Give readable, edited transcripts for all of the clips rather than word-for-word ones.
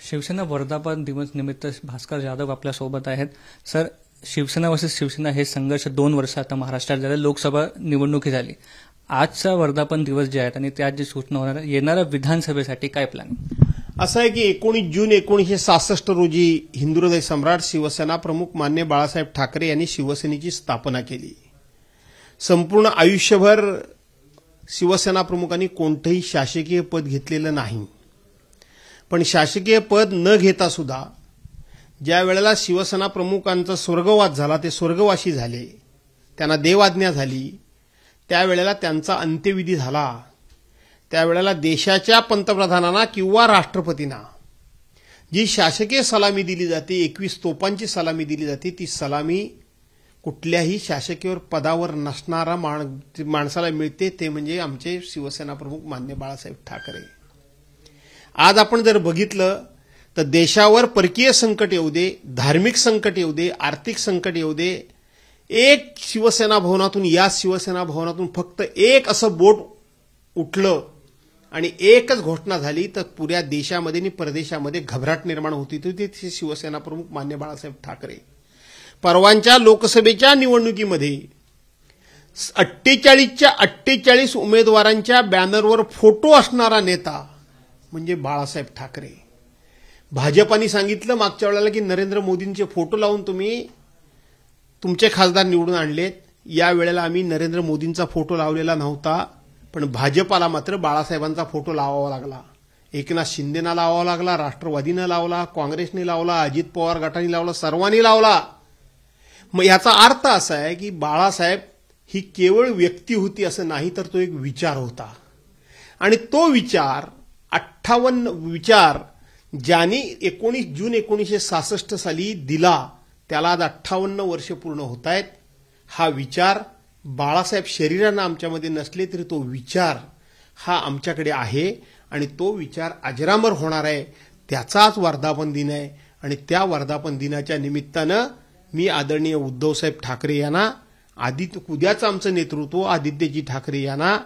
शिवसेना वर्धापन दिवस निमित्त भास्कर जाधव आपल्या सोबत आहेत। सर, शिवसेना वर्सेस शिवसेना हे संघर्ष 2 वर्ष आता महाराष्ट्रात झाले, लोकसभा निवडणुकी झाली। आजचा वर्धापन दिवस जे आहेत आणि त्यात जी सूचना होणार येणाऱ्या विधानसभेसाठी काय प्लॅन? असं आहे की 19 जून 1966 रोजी हिंदू हृदय सम्राट शिवसेना प्रमुख मान्य बाळासाहेब ठाकरे यांनी शिवसेनेची स्थापना केली। संपूर्ण आयुष्यभर शिवसेना प्रमुखांनी कोणतेही शासकीय पद घेतलेलं नाही, पण शासकीय पद न घेता सुद्धा ज्या वेळेला शिवसेना प्रमुखांचा स्वर्गवास झाला, ते स्वर्गवासी झाले, त्यांना देवाज्ञा झाली, त्यावेळेला त्यांचा अंत्यविधी झाला, त्यावेळेला देशाच्या पंतप्रधानांना किंवा राष्ट्रपतींना जी शासकीय सलामी दिली जाते, 21 तोफांची सलामी दिली जाते, ती सलामी कुठल्याही शासकीय पदावर नसणारा माणसाला मिळते, ते म्हणजे आमचे शिवसेना प्रमुख मान्य बाळासाहेब ठाकरे। आज आपण जर बघितलं तर देशावर परकीय संकट येऊ दे, धार्मिक संकट येऊ दे, आर्थिक संकट येऊ दे, एक शिवसेना भवनातून या शिवसेना भवनातून फक्त एक असं बोट उठलं आणि एकच घोषणा झाली तर पुऱ्या देशामध्ये आणि परदेशामध्ये घबराट निर्माण होती, ती शिवसेना प्रमुख मान्य बाळासाहेब ठाकरे। परवांच्या लोकसभेच्या निवडणुकीमध्ये 48च्या 48 उमेदवारांच्या बॅनरवर फोटो असणारा नेता म्हणजे बाळासाहेब ठाकरे। भाजपाने सांगितलं मागच्या वेळेला की नरेंद्र मोदींचे फोटो लावून तुम्ही तुमचे खासदार निवडून आणलेत। या वेळेला आम्ही नरेंद्र मोदींचा फोटो लावलेला नव्हता, पण भाजपाला मात्र बाळासाहेबांचा फोटो लावावा लागला। एकनाथ शिंदेना लावावा लागला, राष्ट्रवादीनं लावला, काँग्रेसने लावला, अजित पवार गटाने लावला, सर्वांनी लावला। मग याचा अर्थ असा आहे की बाळासाहेब ही केवळ व्यक्ती होती असं नाही, तर तो एक विचार होता। आणि तो विचार 58 विचार ज्यांनी 19 जून 1966 साली दिला, त्याला आज 58 वर्ष पूर्ण होत आहेत। हा विचार बाळासाहेब शरीरानं आमच्यामध्ये नसले तरी तो विचार हा आमच्याकडे आहे आणि तो विचार अजरामर होणार आहे। त्याचाच वर्धापन दिन आहे आणि त्या वर्धापन दिनाच्या निमित्तानं मी आदरणीय उद्धवसाहेब ठाकरे यांना, उद्याचं आमचं नेतृत्व आदित्यजी ठाकरे यांना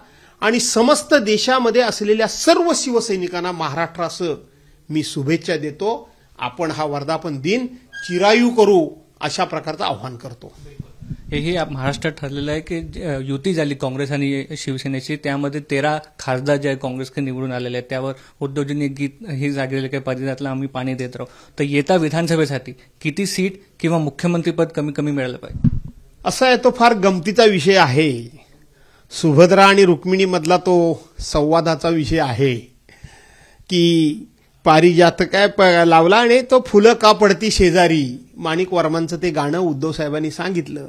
आणि समस्त देशामध्ये असलेल्या सर्व शिवसैनिकांना महाराष्ट्रासह मी शुभेच्छा देतो। आपण हा वर्धापन दिन चिरायू करू अशा प्रकारचं आव्हान करतो। हेही महाराष्ट्रात ठरलेलं आहे की युती झाली काँग्रेस आणि शिवसेनेची, त्यामध्ये 13 खासदार जे काँग्रेसकडे निवडून आलेले आहेत, त्यावर उद्धवजींनी एक गीत ही जागलेलं काही परिधातला आम्ही पाणी देत राहू। तर येत्या विधानसभेसाठी किती सीट किंवा मुख्यमंत्रीपद कमी कमी मिळालं पाहिजे? असा आहे, तो फार गमतीचा विषय आहे। सुभद्रा आणि रुक्मिणी मधला तो संवादाचा विषय आहे की पारिजात काय लावला आणि तो फुलं का पडती शेजारी, माणिक वर्मांचं ते गाणं उद्धव साहेबांनी सांगितलं।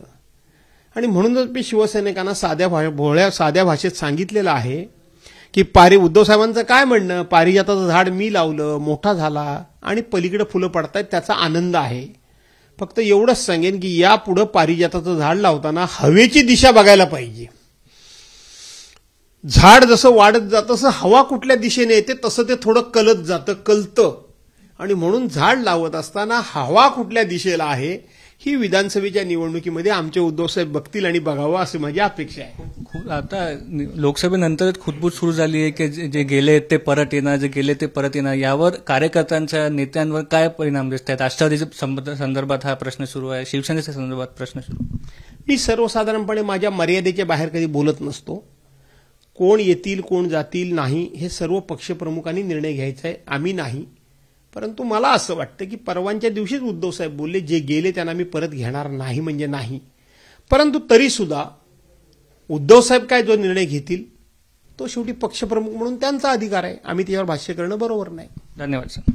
आणि म्हणूनच मी शिवसैनिकांना साध्या भाषेत सांगितलेलं आहे की उद्धव साहेबांचं काय म्हणणं, पारिजाताचं झाड मी लावलं, मोठा झाला आणि पलीकडे फुलं पडतायत, त्याचा आनंद आहे। फक्त एवढंच सांगेन की यापुढे पारिजाताचं झाड लावताना हवेची दिशा बघायला पाहिजे। झाड जसं वाढत जातं तसं हवा कुठल्या दिशेने येते तसं ते थोडं कलत जातं, कलतं, आणि म्हणून झाड लावत असताना हवा कुठल्या दिशेला आहे ही विधानसभेच्या निवडणुकीमध्ये आमचे उद्धवसाहेब बघतील आणि बघावं अशी माझी अपेक्षा आहे। आता लोकसभेनंतरच खुदबुद सुरू झाली आहे की जे गेले ते परत येणार, जे गेले ते परत येणार, यावर कार्यकर्त्यांच्या नेत्यांवर काय परिणाम दिसत आहेत? राष्ट्रवादीच्या संदर्भात हा प्रश्न सुरू आहे, शिवसेनेच्या संदर्भात प्रश्न सुरू। मी सर्वसाधारणपणे माझ्या मर्यादेच्या बाहेर कधी बोलत नसतो। कोण येतील कोण जातील नाही हे सर्व पक्षप्रमुखांनी निर्णय घ्यायचा आहे, आम्ही नाही। परंतु मला असं वाटतं की परवांच्या दिवशीच उद्धव साहेब बोलले, जे गेले त्यांना मी परत घेणार नाही म्हणजे नाही। परंतु तरी सुद्धा उद्धव साहेब काय जो निर्णय घेतील तो शेवटी पक्षप्रमुख म्हणून त्यांचा अधिकार आहे, आम्ही त्यावर भाष्य करणं बरोबर नाही। धन्यवाद सर।